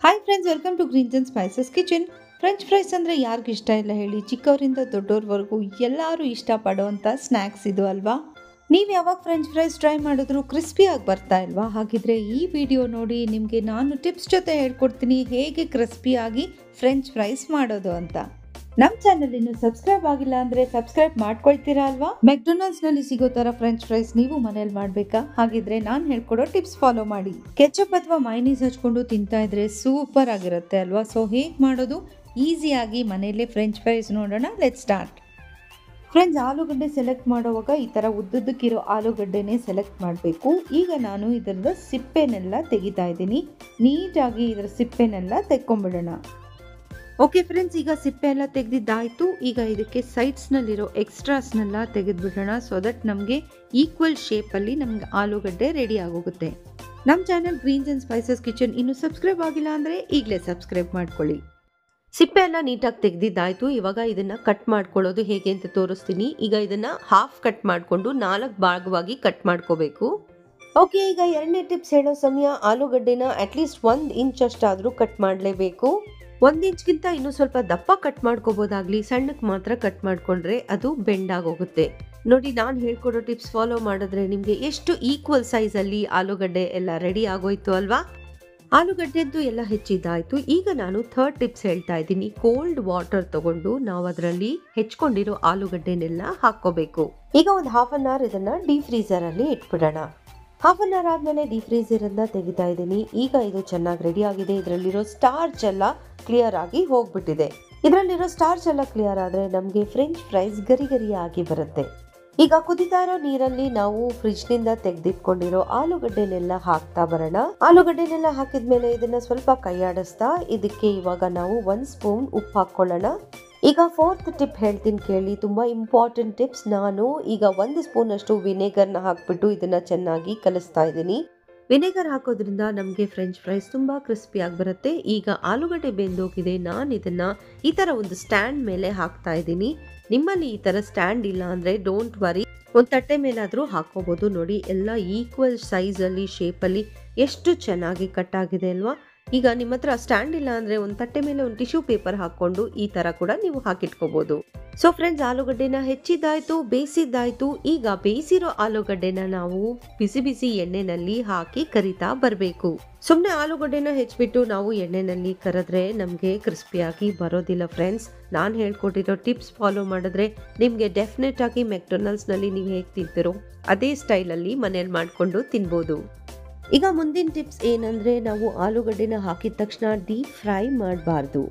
Hi friends, welcome to Greens and Spices Kitchen. French fries ಅಂದರೆ ಯಾರಿಗೂ ಇಷ್ಟ ಇಲ್ಲ ಹೇಳಿ? ಚಿಕ್ಕವರಿಂದ ದೊಡ್ಡವ್ರವರೆಗೂ ಎಲ್ಲರೂ ಇಷ್ಟಪಡೋವಂಥ ಸ್ನ್ಯಾಕ್ಸ್ ಇದು ಅಲ್ವಾ? ನೀವು ಯಾವಾಗ ಫ್ರೆಂಚ್ ಫ್ರೈಸ್ ಟ್ರೈ ಮಾಡಿದ್ರು ಕ್ರಿಸ್ಪಿಯಾಗಿ ಬರ್ತಾ ಇಲ್ವಾ? ಹಾಗಿದ್ರೆ ಈ ವಿಡಿಯೋ ನೋಡಿ, ನಿಮಗೆ ನಾನು ಟಿಪ್ಸ್ ಜೊತೆ ಹೇಳ್ಕೊಡ್ತೀನಿ ಹೇಗೆ ಕ್ರಿಸ್ಪಿಯಾಗಿ ಫ್ರೆಂಚ್ ಫ್ರೈಸ್ ಮಾಡೋದು ಅಂತ. ನಮ್ಮ ಚಾನಲ್ ಇನ್ನು ಸಬ್ಸ್ಕ್ರೈಬ್ ಆಗಿಲ್ಲ ಅಂದ್ರೆ ಸಬ್ಸ್ಕ್ರೈಬ್ ಮಾಡ್ಕೊಳ್ತೀರಾ ಅಲ್ವಾ? ಮೆಕ್ಡೊನಾಲ್ಡ್ಸ್ ನಲ್ಲಿ ಸಿಗೋ ತರ ಫ್ರೆಂಚ್ ಫ್ರೈಸ್ ನೀವು ಮನೇಲಿ ಮಾಡ್ಬೇಕಾ? ಹಾಗಿದ್ರೆ ನಾನು ಹೇಳ್ಕೊಡೋ ಟಿಪ್ಸ್ ಫಾಲೋ ಮಾಡಿ. ಕೆಚಪ್ ಅಥವಾ ಮೈನೀಸ್ ಹಚ್ಕೊಂಡು ತಿಂತಾ ಇದ್ರೆ ಸೂಪರ್ ಆಗಿರುತ್ತೆ ಅಲ್ವಾ? ಸೊ ಹೇಗೆ ಮಾಡೋದು ಈಸಿಯಾಗಿ ಮನೆಯಲ್ಲೇ ಫ್ರೆಂಚ್ ಫ್ರೈಸ್ ನೋಡೋಣ. Let start. ಫ್ರೆಂಡ್ಸ್, ಆಲೂಗಡ್ಡೆ ಸೆಲೆಕ್ಟ್ ಮಾಡುವಾಗ ಈ ತರ ಉದ್ದುದ್ದಕ್ಕಿರೋ ಆಲೂಗಡ್ಡೆನೇ ಸೆಲೆಕ್ಟ್ ಮಾಡಬೇಕು. ಈಗ ನಾನು ಇದರದ ಸಿಪ್ಪೆನೆಲ್ಲ ತೆಗಿತಾ ಇದ್ದೀನಿ. ನೀಟಾಗಿ ಇದರ ಸಿಪ್ಪೆನೆಲ್ಲ ತೆಕ್ಕೊಂಡ್ಬಿಡೋಣ. ಓಕೆ ಫ್ರೆಂಡ್ಸ್, ಈಗ ಸಿಪ್ಪೆ ಎಲ್ಲ ತೆಗೆದಿದ್ದಾಯಿತು. ಈಗ ಇದಕ್ಕೆ ಸೈಡ್ಸ್ನಲ್ಲಿರೋ ಎಕ್ಸ್ಟ್ರಾಸ್ನೆಲ್ಲ ತೆಗೆದುಬಿಡೋಣ. ಸೊ ದಟ್ ನಮಗೆ ಈಕ್ವಲ್ ಶೇಪಲ್ಲಿ ನಮ್ಗೆ ಆಲೂಗಡ್ಡೆ ರೆಡಿ ಆಗೋಗುತ್ತೆ. ನಮ್ಮ channel Greens and Spices Kitchen ಇನ್ನೂ ಸಬ್ಸ್ಕ್ರೈಬ್ ಆಗಿಲ್ಲ ಅಂದರೆ ಈಗಲೇ ಸಬ್ಸ್ಕ್ರೈಬ್ ಮಾಡ್ಕೊಳ್ಳಿ. ಸಿಪ್ಪೆ ಎಲ್ಲ ನೀಟಾಗಿ ತೆಗೆದಿದ್ದಾಯಿತು. ಇವಾಗ ಇದನ್ನು ಕಟ್ ಮಾಡ್ಕೊಳ್ಳೋದು ಹೇಗೆ ಅಂತ ತೋರಿಸ್ತೀನಿ. ಈಗ ಇದನ್ನು ಹಾಫ್ ಕಟ್ ಮಾಡಿಕೊಂಡು 4 ಭಾಗವಾಗಿ ಕಟ್ ಮಾಡ್ಕೋಬೇಕು. ಓಕೆ, ಈಗ ಎರಡನೇ ಟಿಪ್ಸ್ ಹೇಳೋ ಸಮಯ. ಆಲೂಗಡ್ಡೆನ ಅಟ್ಲೀಸ್ಟ್ 1 ಇಂಚ್ ಅಷ್ಟಾದರೂ ಕಟ್ ಮಾಡಲೇಬೇಕು. 1 ಇಂಚ್ಗಿಂತ ಇನ್ನೂ ಸ್ವಲ್ಪ ದಪ್ಪ ಕಟ್ ಮಾಡ್ಕೋಬೋದಾಗ್ಲಿ, ಸಣ್ಣಕ್ಕೆ ಮಾತ್ರ ಕಟ್ ಮಾಡ್ಕೊಂಡ್ರೆ ಅದು ಬೆಂಡಾಗೋಗುತ್ತೆ. ನೋಡಿ, ನಾನು ಹೇಳ್ಕೊಡೋ ಟಿಪ್ಸ್ ಫಾಲೋ ಮಾಡಿದ್ರೆ ನಿಮಗೆ ಎಷ್ಟು ಈಕ್ವಲ್ ಸೈಜಲ್ಲಿ ಆಲೂಗಡ್ಡೆ ಎಲ್ಲ ರೆಡಿ ಆಗೋಯ್ತು ಅಲ್ವಾ? ಆಲೂಗಡ್ಡೆದ್ದು ಎಲ್ಲ ಹೆಚ್ಚಿದ್ದಾಯ್ತು. ಈಗ ನಾನು ಥರ್ಡ್ ಟಿಪ್ಸ್ ಹೇಳ್ತಾ ಇದ್ದೀನಿ. ಕೋಲ್ಡ್ ವಾಟರ್ ತಗೊಂಡು ನಾವು ಅದರಲ್ಲಿ ಹೆಚ್ಕೊಂಡಿರೋ ಆಲೂಗಡ್ಡೆನೆಲ್ಲ ಹಾಕ್ಕೋಬೇಕು. ಈಗ ಒಂದು ಹಾಫ್ ಅನ್ ಅವರ್ ಇದನ್ನ ಡೀಪ್ ಫ್ರೀಸರ್ ಅಲ್ಲಿ ಇಟ್ಬಿಡೋಣ. ಹಾಫ್ ಅನ್ ಅವರ್ ಆದ್ಮೇಲೆ ಡೀಪ್ ಫ್ರೀಸರಿಂದ ತೆಗಿತಾ ಇದ್ದೀನಿ. ಈಗ ಇದು ಚೆನ್ನಾಗಿ ರೆಡಿ ಆಗಿದೆ. ಇದರಲ್ಲಿರೋ ಸ್ಟಾರ್ಚ್ ಎಲ್ಲ ಕ್ಲಿಯರ್ ಆಗಿ ಹೋಗ್ಬಿಟ್ಟಿದೆ. ಇದರಲ್ಲಿರೋ ಸ್ಟಾರ್ಚ್ ಎಲ್ಲ ಕ್ಲಿಯರ್ ಆದ್ರೆ ನಮಗೆ ಫ್ರೆಂಚ್ ಫ್ರೈಸ್ ಗರಿ ಗರಿಯಾಗಿ ಬರುತ್ತೆ. ಈಗ ಕುದಿತಾ ಇರೋ ನೀರಲ್ಲಿ ನಾವು ಫ್ರಿಜ್ ನಿಂದ ತೆಗೆದಿಟ್ಕೊಂಡಿರೋ ಆಲೂಗಡ್ಡೆನೆಲ್ಲ ಹಾಕ್ತಾ ಬರೋಣ. ಆಲೂಗಡ್ಡೆನೆಲ್ಲ ಹಾಕಿದ್ಮೇಲೆ ಇದನ್ನ ಸ್ವಲ್ಪ ಕೈಯಾಡಿಸ್ತಾ ಇದಕ್ಕೆ ಇವಾಗ ನಾವು 1 ಸ್ಪೂನ್ ಉಪ್ಪು ಹಾಕೊಳ್ಳೋಣ. ಈಗ 4th ಟಿಪ್ ಹೇಳ್ತೀನಿ ಕೇಳಿ, ತುಂಬಾ ಇಂಪಾರ್ಟೆಂಟ್ ಟಿಪ್ಸ್. ನಾನು ಈಗ 1 ಸ್ಪೂನ್ ಅಷ್ಟು ವಿನೆಗರ್ನ ಹಾಕ್ಬಿಟ್ಟು ಇದನ್ನ ಚೆನ್ನಾಗಿ ಕಲಿಸ್ತಾ ಇದ್ದೀನಿ. ವಿನೆಗರ್ ಹಾಕೋದ್ರಿಂದ ನಮಗೆ ಫ್ರೆಂಚ್ ಫ್ರೈಸ್ ತುಂಬಾ ಕ್ರಿಸ್ಪಿಯಾಗಿ ಬರುತ್ತೆ. ಈಗ ಆಲೂಗಡ್ಡೆ ಬೆಂದೋಗಿದೆ. ನಾನು ಇದನ್ನ ಈ ತರ ಒಂದು ಸ್ಟ್ಯಾಂಡ್ ಮೇಲೆ ಹಾಕ್ತಾ ಇದ್ದೀನಿ. ನಿಮ್ಮಲ್ಲಿ ಈ ತರ ಸ್ಟ್ಯಾಂಡ್ ಇಲ್ಲ ಅಂದ್ರೆ ಡೋಂಟ್ ವರಿ, ಒಂದು ತಟ್ಟೆ ಮೇಲಾದ್ರೂ ಹಾಕೋಬಹುದು. ನೋಡಿ, ಎಲ್ಲ ಈಕ್ವಲ್ ಸೈಜ್ ಅಲ್ಲಿ ಶೇಪ್ ಅಲ್ಲಿ ಎಷ್ಟು ಚೆನ್ನಾಗಿ ಕಟ್ ಆಗಿದೆ ಅಲ್ವಾ? ಈಗ ನಿಮ್ಮ ಹತ್ರ ಸ್ಟ್ಯಾಂಡ್ ಇಲ್ಲ ಅಂದ್ರೆ ಒಂದು ತಟ್ಟೆ ಮೇಲೆ ಒಂದು ಟಿಶ್ಯೂ ಪೇಪರ್ ಹಾಕೊಂಡು ಈ ತರ ಕೂಡ ನೀವು ಹಾಕಿಟ್ಕೋಬಹುದು. So friends, ಆಲೂಗಡ್ಡೆನ ಹೆಚ್ಚಿದ್ದಾಯ್ತು, ಬೇಯಿಸಿದ್ದಾಯ್ತು. ಈಗ ಬೇಯಿಸಿರೋ ಆಲೂಗಡ್ಡೆನ ನಾವು ಬಿಸಿ ಬಿಸಿ ಎಣ್ಣೆನಲ್ಲಿ ಹಾಕಿ ಕರಿತಾ ಬರಬೇಕು. ಸುಮ್ಮನೆ ಆಲೂಗಡ್ಡೆನ ಹೆಚ್ಚಿಬಿಟ್ಟು ನಾವು ಎಣ್ಣೆನಲ್ಲಿ ಕರೆದ್ರೆ ನಮಗೆ ಕ್ರಿಸ್ಪಿಯಾಗಿ ಬರೋದಿಲ್ಲ. ಫ್ರೆಂಡ್ಸ್, ನಾನು ಹೇಳ್ಕೊಟ್ಟಿರೋ ಟಿಪ್ಸ್ ಫಾಲೋ ಮಾಡಿದ್ರೆ ನಿಮಗೆ ಡೆಫಿನೆಟ್ ಆಗಿ ಮೆಕ್ಡೊನಾಲ್ಡ್ಸ್ ನಲ್ಲಿ ನೀವು ಹೇಗೆ ತಿಂತಿರೋ ಅದೇ ಸ್ಟೈಲಲ್ಲಿ ಮನೇಲಿ ಮಾಡಿಕೊಂಡು ತಿನ್ಬೋದು. ಈಗ ಮುಂದಿನ ಟಿಪ್ಸ್ ಏನಂದ್ರೆ, ನಾವು ಆಲೂಗಡ್ಡೆನ ಹಾಕಿದ ತಕ್ಷಣ ಡೀಪ್ ಫ್ರೈ ಮಾಡಬಾರ್ದು.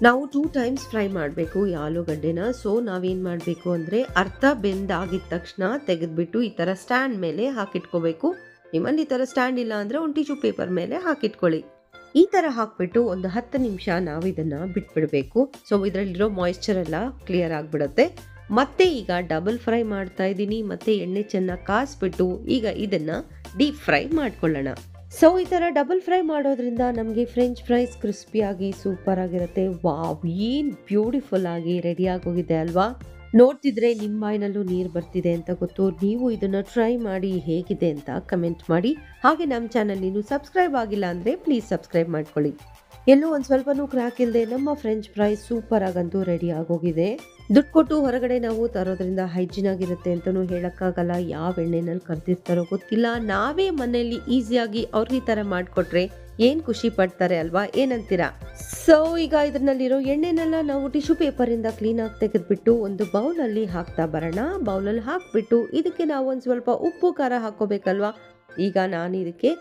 ನಾವು 2 ಟೈಮ್ಸ್ ಫ್ರೈ ಮಾಡಬೇಕು ಈ ಆಲೂಗಡ್ಡೆನ. ಸೊ ನಾವೇನು ಮಾಡಬೇಕು ಅಂದರೆ, ಅರ್ಧ ಬೆಂದಾಗಿದ ತಕ್ಷಣ ತೆಗೆದ್ಬಿಟ್ಟು ಈ ಥರ ಸ್ಟ್ಯಾಂಡ್ ಮೇಲೆ ಹಾಕಿಟ್ಕೋಬೇಕು. ನಿಮ್ಮಲ್ಲಿ ಈ ಥರ ಸ್ಟ್ಯಾಂಡ್ ಇಲ್ಲ ಅಂದರೆ ಒಂದು ಟಿಶ್ಯೂ ಪೇಪರ್ ಮೇಲೆ ಹಾಕಿಟ್ಕೊಳ್ಳಿ. ಈ ಥರ ಹಾಕ್ಬಿಟ್ಟು ಒಂದು 10 ನಿಮಿಷ ನಾವು ಇದನ್ನು ಬಿಟ್ಬಿಡಬೇಕು. ಸೊ ಇದರಲ್ಲಿರೋ ಮಾಯಿಶ್ಚರ್ ಎಲ್ಲ ಕ್ಲಿಯರ್ ಆಗಿಬಿಡುತ್ತೆ. ಮತ್ತೆ ಈಗ ಡಬಲ್ ಫ್ರೈ ಮಾಡ್ತಾ ಇದ್ದೀನಿ. ಮತ್ತೆ ಎಣ್ಣೆ ಚೆನ್ನಾಗಿ ಕಾಯಿಸ್ಬಿಟ್ಟು ಈಗ ಇದನ್ನು ಡೀಪ್ ಫ್ರೈ ಮಾಡ್ಕೊಳ್ಳೋಣ. ಸೊ ಈ ಥರ ಡಬಲ್ ಫ್ರೈ ಮಾಡೋದ್ರಿಂದ ನಮಗೆ ಫ್ರೆಂಚ್ ಫ್ರೈಸ್ ಕ್ರಿಸ್ಪಿಯಾಗಿ ಸೂಪರ್ ಆಗಿರುತ್ತೆ. ವಾವ್, ಏನು ಬ್ಯೂಟಿಫುಲ್ ಆಗಿ ರೆಡಿ ಆಗೋಗಿದೆ ಅಲ್ವಾ? ನೋಡ್ತಿದ್ರೆ ನಿಮ್ಮ ಬಾಯಿನಲ್ಲೂ ನೀರು ಬರ್ತಿದೆ ಅಂತ ಗೊತ್ತು. ನೀವು ಇದನ್ನ ಟ್ರೈ ಮಾಡಿ ಹೇಗಿದೆ ಅಂತ ಕಮೆಂಟ್ ಮಾಡಿ. ಹಾಗೆ ನಮ್ಮ ಚಾನಲ್ ಇನ್ನೂ ಸಬ್ಸ್ಕ್ರೈಬ್ ಆಗಿಲ್ಲ ಅಂದರೆ ಪ್ಲೀಸ್ ಸಬ್ಸ್ಕ್ರೈಬ್ ಮಾಡ್ಕೊಳ್ಳಿ. ಎಲ್ಲೂ ಒಂದು ಸ್ವಲ್ಪನೂ ಕ್ರ್ಯಾಕ್ ಇಲ್ಲದೆ ನಮ್ಮ ಫ್ರೆಂಚ್ ಫ್ರೈಸ್ ಸೂಪರ್ ಆಗಂತೂ ರೆಡಿ ಆಗೋಗಿದೆ. ದುಡ್ಡು ಕೊಟ್ಟು ಹೊರಗಡೆ ನಾವು ತರೋದ್ರಿಂದ ಹೈಜಿನ್ ಆಗಿರುತ್ತೆ ಅಂತಲೂ ಹೇಳೋಕ್ಕಾಗಲ್ಲ. ಯಾವ ಎಣ್ಣೆನಲ್ಲಿ ಕರ್ದಿರ್ತಾರೋ ಗೊತ್ತಿಲ್ಲ. ನಾವೇ ಮನೆಯಲ್ಲಿ ಈಸಿಯಾಗಿ ಅವ್ರಿಗೆ ಈ ಥರ ಮಾಡಿಕೊಟ್ರೆ ಏನು ಖುಷಿ ಪಡ್ತಾರೆ ಅಲ್ವಾ? ಏನಂತೀರಾ? ಸೊ ಈಗ ಇದರಲ್ಲಿರೋ ಎಣ್ಣೆನೆಲ್ಲ ನಾವು ಟಿಶ್ಯೂ ಪೇಪರಿಂದ ಕ್ಲೀನಾಗಿ ತೆಗೆದುಬಿಟ್ಟು ಒಂದು ಬೌಲಲ್ಲಿ ಹಾಕ್ತಾ ಬರೋಣ. ಬೌಲಲ್ಲಿ ಹಾಕ್ಬಿಟ್ಟು ಇದಕ್ಕೆ ನಾವು ಒಂದು ಸ್ವಲ್ಪ ಉಪ್ಪು ಖಾರ ಹಾಕೋಬೇಕಲ್ವಾ? ಈಗ ನಾನು ಇದಕ್ಕೆ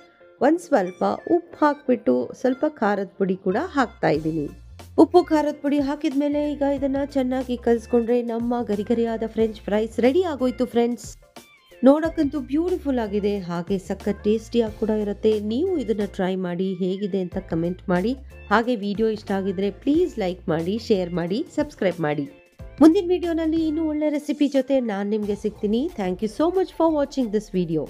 ಒಂದು ಸ್ವಲ್ಪ ಉಪ್ಪು ಹಾಕ್ಬಿಟ್ಟು ಸ್ವಲ್ಪ ಖಾರದ ಪುಡಿ ಕೂಡ ಹಾಕ್ತಾ ಇದ್ದೀನಿ. ಉಪ್ಪು ಖಾರದ ಪುಡಿ ಹಾಕಿದ್ಮೇಲೆ ಈಗ ಇದನ್ನ ಚೆನ್ನಾಗಿ ಕಲಿಸ್ಕೊಂಡ್ರೆ ನಮ್ಮ ಗರಿಗರಿಯಾದ ಫ್ರೆಂಚ್ ಫ್ರೈಸ್ ರೆಡಿ ಆಗೋಯ್ತು. ಫ್ರೆಂಡ್ಸ್, ನೋಡಕ್ಕಂತೂ ಬ್ಯೂಟಿಫುಲ್ ಆಗಿದೆ, ಹಾಗೆ ಸಖತ್ ಟೇಸ್ಟಿಯಾಗಿ ಕೂಡ ಇರುತ್ತೆ. ನೀವು ಇದನ್ನ ಟ್ರೈ ಮಾಡಿ ಹೇಗಿದೆ ಅಂತ ಕಮೆಂಟ್ ಮಾಡಿ. ಹಾಗೆ ವಿಡಿಯೋ ಇಷ್ಟ ಆಗಿದ್ರೆ ಪ್ಲೀಸ್ ಲೈಕ್ ಮಾಡಿ, ಶೇರ್ ಮಾಡಿ, ಸಬ್ಸ್ಕ್ರೈಬ್ ಮಾಡಿ. ಮುಂದಿನ ವಿಡಿಯೋನಲ್ಲಿ ಇನ್ನೂ ಒಳ್ಳೆ ರೆಸಿಪಿ ಜೊತೆ ನಾನು ನಿಮಗೆ ಸಿಗ್ತೀನಿ. Thank you so much for watching this video.